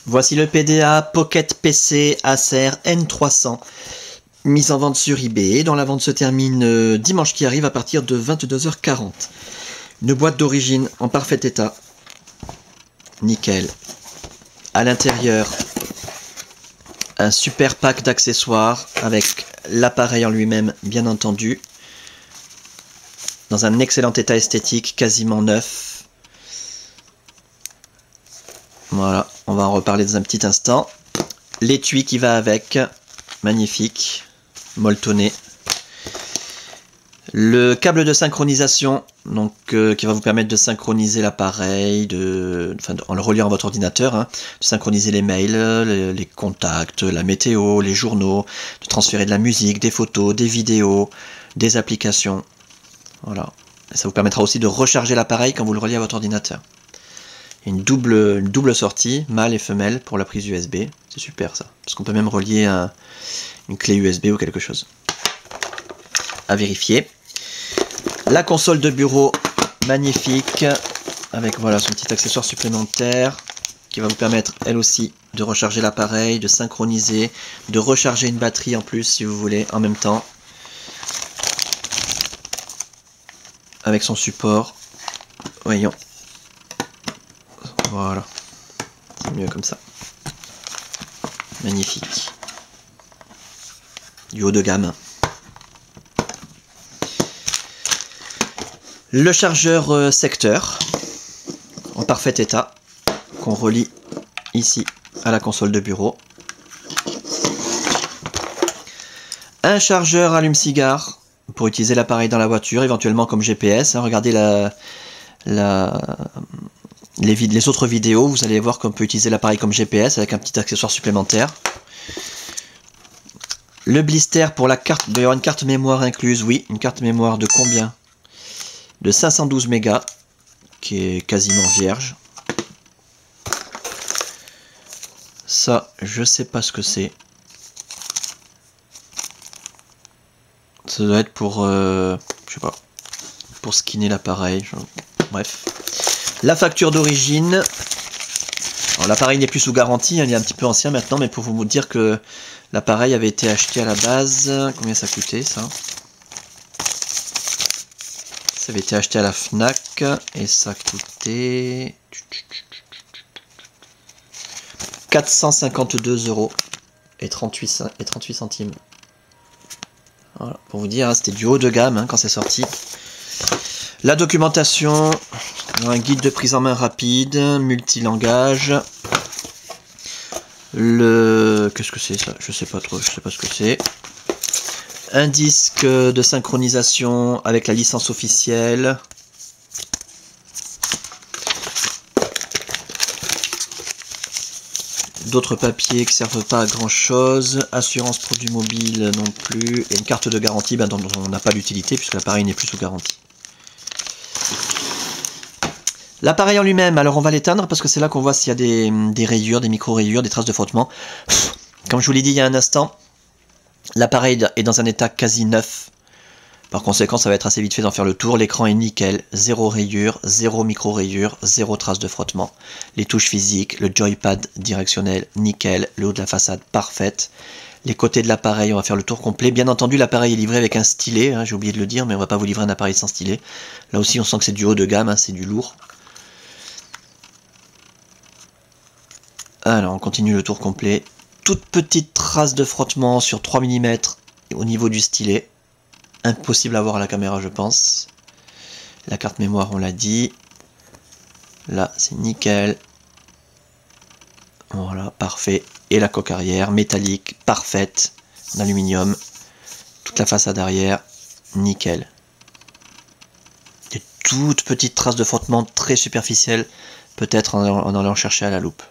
Voici le PDA Pocket PC Acer N300, mise en vente sur eBay, dont la vente se termine dimanche qui arrive à partir de 22h40. Une boîte d'origine en parfait état, nickel. À l'intérieur, un super pack d'accessoires avec l'appareil en lui-même, bien entendu, dans un excellent état esthétique, quasiment neuf. Voilà, on va en reparler dans un petit instant. L'étui qui va avec, magnifique, molletonné. Le câble de synchronisation, donc qui va vous permettre de synchroniser l'appareil, en le reliant à votre ordinateur, hein, de synchroniser les mails, les contacts, la météo, les journaux, de transférer de la musique, des photos, des vidéos, des applications. Voilà. Et ça vous permettra aussi de recharger l'appareil quand vous le reliez à votre ordinateur. Une double sortie, mâle et femelle, pour la prise USB. C'est super ça, parce qu'on peut même relier une clé USB ou quelque chose. À vérifier. La console de bureau, magnifique, avec voilà son petit accessoire supplémentaire, qui va vous permettre, elle aussi, de recharger l'appareil, de synchroniser, de recharger une batterie en plus, si vous voulez, en même temps. Avec son support. Voyons. Voilà, c'est mieux comme ça. Magnifique. Du haut de gamme. Le chargeur secteur, en parfait état, qu'on relie ici à la console de bureau. Un chargeur allume-cigare pour utiliser l'appareil dans la voiture, éventuellement comme GPS. Hein, regardez les autres vidéos, vous allez voir qu'on peut utiliser l'appareil comme GPS avec un petit accessoire supplémentaire. Le blister pour la carte, il doit y avoir une carte mémoire incluse, oui, une carte mémoire de combien? De 512 mégas, qui est quasiment vierge. Ça, je sais pas ce que c'est. Ça doit être pour, je sais pas, pour skinner l'appareil, bref. La facture d'origine, l'appareil n'est plus sous garantie, hein, il est un petit peu ancien maintenant, mais pour vous dire que l'appareil avait été acheté à la base, combien ça coûtait ça? Ça avait été acheté à la Fnac et ça coûtait 452 € et 38 centimes. Voilà, pour vous dire, hein, c'était du haut de gamme hein, quand c'est sorti. La documentation, un guide de prise en main rapide, multilangage. Qu'est-ce que c'est ça? Je sais pas trop, je sais pas ce que c'est. Un disque de synchronisation avec la licence officielle. D'autres papiers qui servent pas à grand chose. Assurance produit mobile non plus. Et une carte de garantie dont on n'a pas d'utilité puisque l'appareil n'est plus sous garantie. L'appareil en lui-même, alors on va l'éteindre parce que c'est là qu'on voit s'il y a des rayures, des micro-rayures, des traces de frottement. Comme je vous l'ai dit il y a un instant, l'appareil est dans un état quasi neuf. Par conséquent, ça va être assez vite fait d'en faire le tour. L'écran est nickel, zéro rayure, zéro micro-rayure, zéro trace de frottement. Les touches physiques, le joypad directionnel, nickel. Le haut de la façade, parfaite. Les côtés de l'appareil, on va faire le tour complet. Bien entendu, l'appareil est livré avec un stylet, hein, j'ai oublié de le dire, mais on va pas vous livrer un appareil sans stylet. Là aussi, on sent que c'est du haut de gamme, hein, c'est du lourd. Alors, on continue le tour complet. Toute petite trace de frottement sur 3 mm au niveau du stylet. Impossible à voir à la caméra, je pense. La carte mémoire, on l'a dit. Là, c'est nickel. Voilà, parfait. Et la coque arrière, métallique, parfaite, en aluminium. Toute la façade arrière, nickel. Des toutes petites traces de frottement très superficielles, peut-être en allant chercher à la loupe.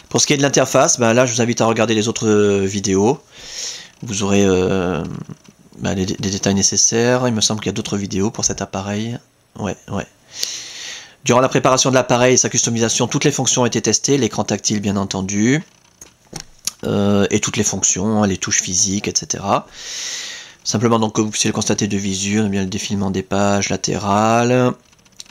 Pour ce qui est de l'interface, là je vous invite à regarder les autres vidéos. Vous aurez les détails nécessaires. Il me semble qu'il y a d'autres vidéos pour cet appareil. Ouais. Durant la préparation de l'appareil et sa customisation, toutes les fonctions ont été testées. L'écran tactile bien entendu. Et toutes les fonctions, les touches physiques, etc. Simplement donc que vous puissiez le constater de visu, on a bien le défilement des pages latérales.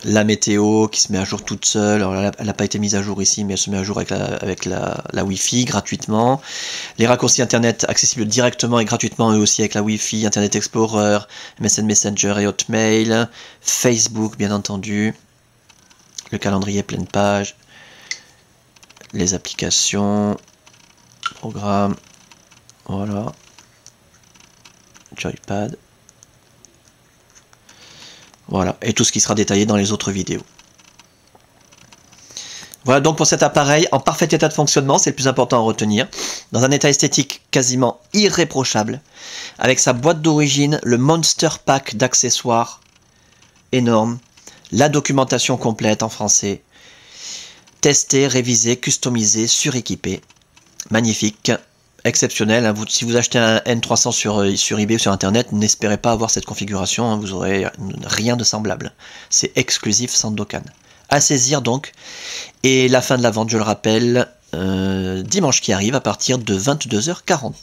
La météo qui se met à jour toute seule. Alors, elle n'a pas été mise à jour ici, mais elle se met à jour avec la Wi-Fi gratuitement. Les raccourcis Internet accessibles directement et gratuitement eux aussi avec la Wi-Fi, Internet Explorer, MSN Messenger et Hotmail, Facebook bien entendu, le calendrier pleine page, les applications, programmes, voilà, Joypad. Voilà, et tout ce qui sera détaillé dans les autres vidéos. Voilà donc pour cet appareil en parfait état de fonctionnement, c'est le plus important à retenir. Dans un état esthétique quasiment irréprochable, avec sa boîte d'origine, le Monster Pack d'accessoires énorme, la documentation complète en français, testé, révisé, customisé, suréquipé, magnifique. Exceptionnel, hein. Si vous achetez un N300 sur eBay ou sur internet, n'espérez pas avoir cette configuration, hein. Vous aurez rien de semblable. C'est exclusif Sandokan. À saisir donc, et la fin de la vente, je le rappelle, dimanche qui arrive à partir de 22h40.